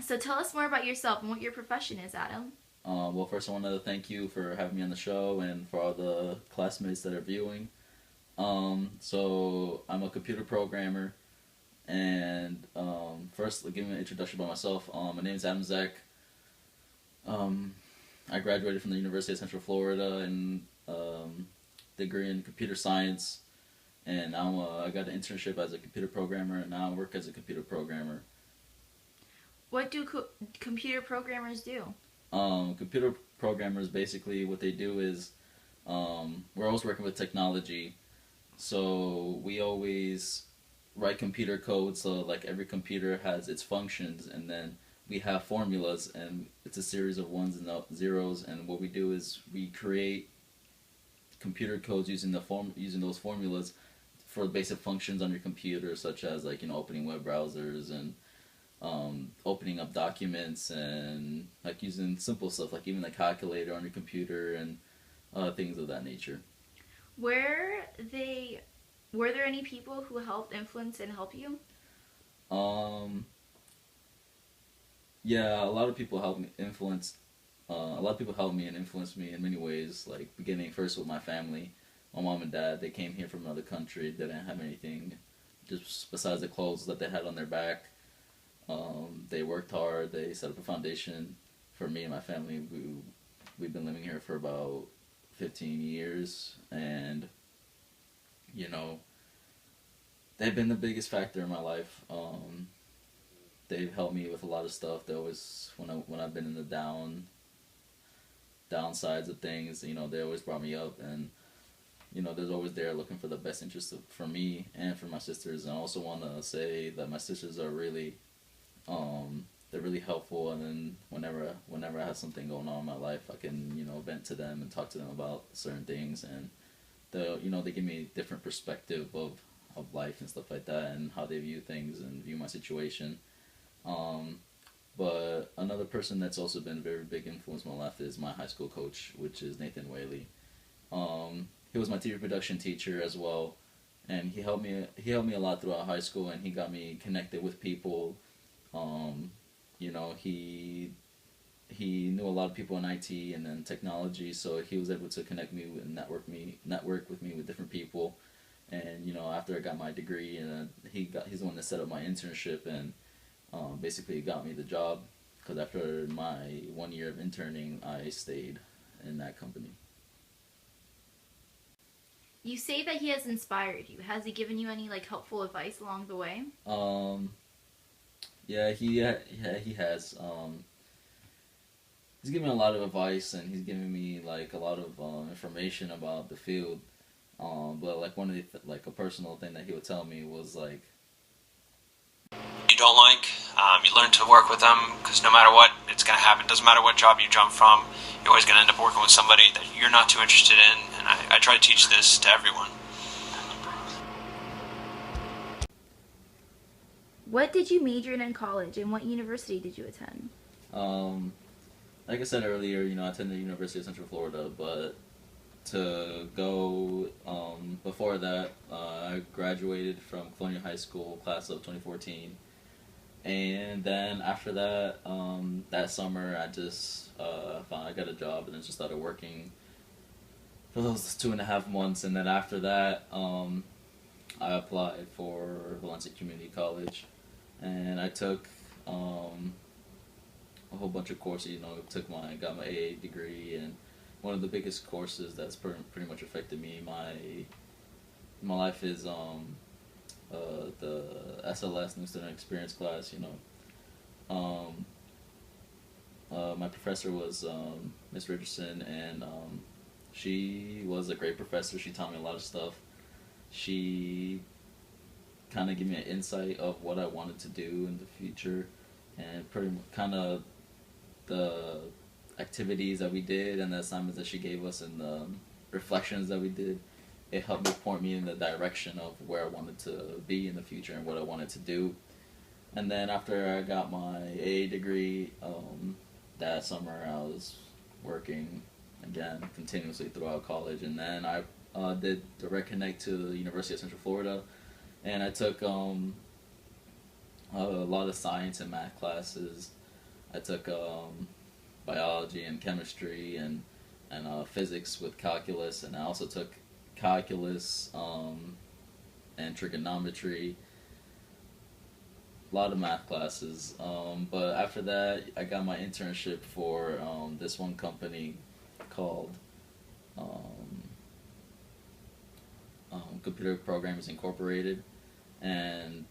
So tell us more about yourself and what your profession is, Adam. Well, first I want to thank you for having me on the show and for all the classmates that are viewing. So I'm a computer programmer, and first, give me an introduction about myself. My name is Adems. I graduated from the University of Central Florida and degree in computer science, and now I got an internship as a computer programmer, and now I work as a computer programmer. What do computer programmers do? Computer programmers, basically what they do is we're always working with technology, so we always write computer code. So like every computer has its functions, and then we have formulas, and it's a series of ones and zeros. And what we do is we create computer codes using those formulas for basic functions on your computer, such as like opening web browsers and opening up documents, and like using simple stuff like even the calculator on your computer and things of that nature. Were they were there any people who helped influence and help you? Um, yeah, a lot of people helped me influence. A lot of people helped me and influenced me in many ways. Like beginning first with my family, my mom and dad. They came here from another country. They didn't have anything, just besides the clothes that they had on their back. They worked hard. They set up a foundation for me and my family. We've been living here for about 15 years, and you know they've been the biggest factor in my life. They've helped me with a lot of stuff. They always when I've been in the downsides of things, they always brought me up, and there's always there looking for the best interest for me and for my sisters. And I also want to say that my sisters are really they're really helpful, and then whenever I have something going on in my life, I can vent to them and talk to them about certain things, and they give me a different perspective of life and stuff like that, and how they view things and view my situation. Um, but another person that's also been a very big influence in my life is my high school coach, which is Nathan Whaley. He was my TV production teacher as well, and he helped me a lot throughout high school, and he got me connected with people. Um, he knew a lot of people in IT and then technology, so he was able to connect me and network with me with different people. And after I got my degree, and he's the one that set up my internship, and basically got me the job, because after my 1 year of interning, I stayed in that company. You say that he has inspired you. Has he given you any helpful advice along the way? Yeah, he has. He's given me a lot of advice, and he's given me a lot of information about the field. But one of a personal thing that he would tell me was you don't like, you learn to work with them, because no matter what, it's going to happen. Doesn't matter what job you jump from, you're always going to end up working with somebody that you're not too interested in, and I try to teach this to everyone. What did you major in college, and what university did you attend? Like I said earlier, I attended the University of Central Florida, but to go before that, I graduated from Colonial High School, class of 2014. And then after that, that summer, I just found I got a job, and then just started working for those 2.5 months. And then after that, I applied for Valencia Community College, and I took a whole bunch of courses. Got my AA degree, and one of the biggest courses that's pretty much affected me my life is the SLS, New Student Experience class. My professor was Miss Richardson, and she was a great professor. She taught me a lot of stuff. She kind of gave me an insight of what I wanted to do in the future, and pretty kind of the activities that we did and the assignments that she gave us and the reflections that we did. It helped me point me in the direction of where I wanted to be in the future and what I wanted to do. And then after I got my AA degree, that summer I was working again continuously throughout college. And then I did direct connect to the University of Central Florida, and I took a lot of science and math classes. I took biology and chemistry and physics with calculus, and I also took calculus and trigonometry, a lot of math classes. But after that, I got my internship for this one company called um, Computer Programmers Incorporated, and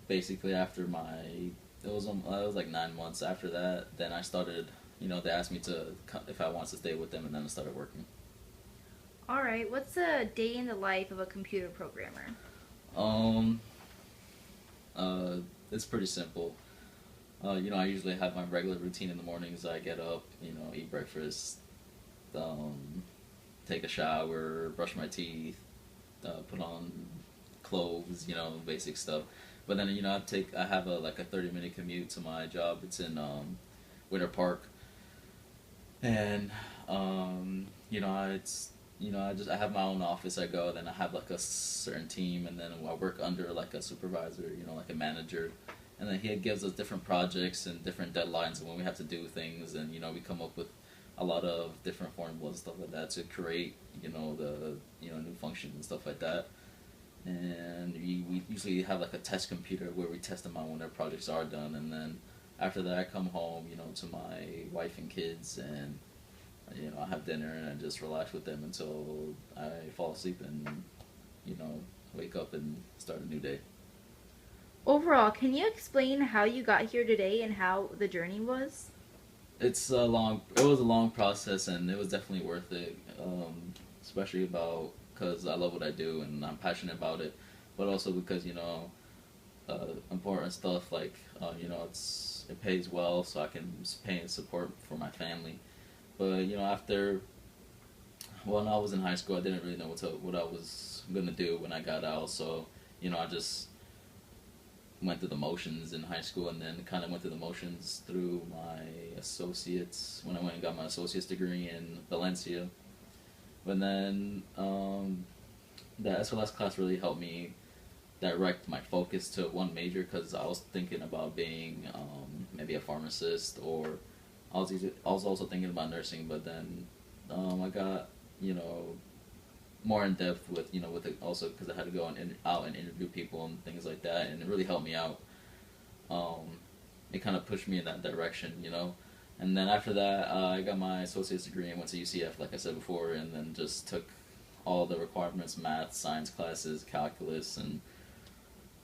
basically after it was like 9 months after that. Then I started. They asked me to if I wanted to stay with them, and then I started working. All right. What's a day in the life of a computer programmer? Um, uh, it's pretty simple. I usually have my regular routine in the mornings. I get up, eat breakfast, um, take a shower, brush my teeth, put on clothes, basic stuff. But then I have a 30-minute commute to my job. It's in Winter Park, and it's I have my own office. I go, then I have like a certain team, and then I work under like a supervisor, like a manager, and then he gives us different projects and different deadlines, and when we have to do things, and we come up with a lot of different formulas and stuff like that to create the new functions and stuff like that. And we usually have like a test computer where we test them out when their projects are done, and then after that I come home, to my wife and kids, and I have dinner and I just relax with them until I fall asleep and you know wake up and start a new day. Overall, can you explain how you got here today and how the journey was? It was a long process, and it was definitely worth it. Especially because I love what I do and I'm passionate about it, but also because important stuff like it pays well, so I can pay and support for my family. But when I was in high school, I didn't really know what I was gonna do when I got out. So I just went through the motions in high school, and then kind of went through the motions through my associates when I went and got my associate's degree in Valencia. But then the SLS class really helped me direct my focus to one major, because I was thinking about being maybe a pharmacist, or I was also thinking about nursing. But then I got more in depth with with it also, because I had to go out and interview people and things like that, and it really helped me out. It kind of pushed me in that direction. And then after that, I got my associate's degree and went to UCF, like I said before, and then just took all the requirements, math, science classes, calculus, and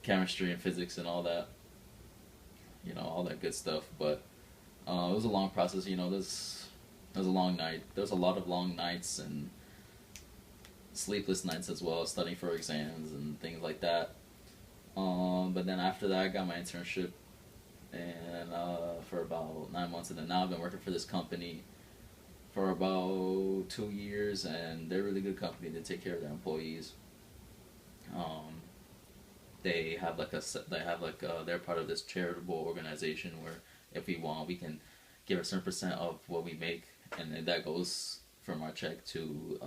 chemistry and physics and all that, all that good stuff. But it was a long process. It was a long night. There was a lot of long nights and sleepless nights as well, studying for exams and things like that. But then after that, I got my internship, and for about 9 months, and then now I've been working for this company for about 2 years, and they're a really good company. They take care of their employees. They have they're part of this charitable organization where if we want, we can give a certain percent of what we make, and then that goes from our check to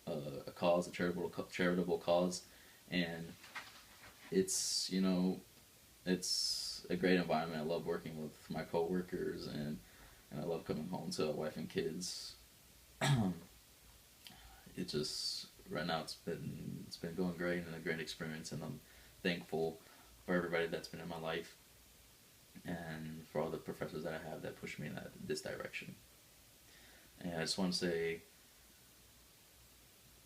a cause, a charitable cause, and it's a great environment. I love working with my coworkers, and I love coming home to a wife and kids. It just right now it's been going great and a great experience, and I'm thankful for everybody that's been in my life, and for all the professors that I have that push me in this direction. And I just want to say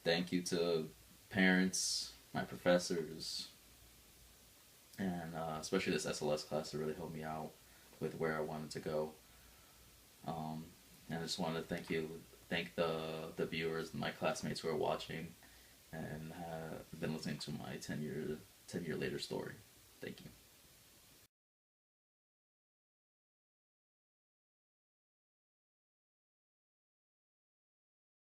thank you to parents, my professors, and especially this SLS class that really helped me out with where I wanted to go. And I just wanted to thank the viewers, my classmates who are watching, and have been listening to my 10 year later story. Thank you.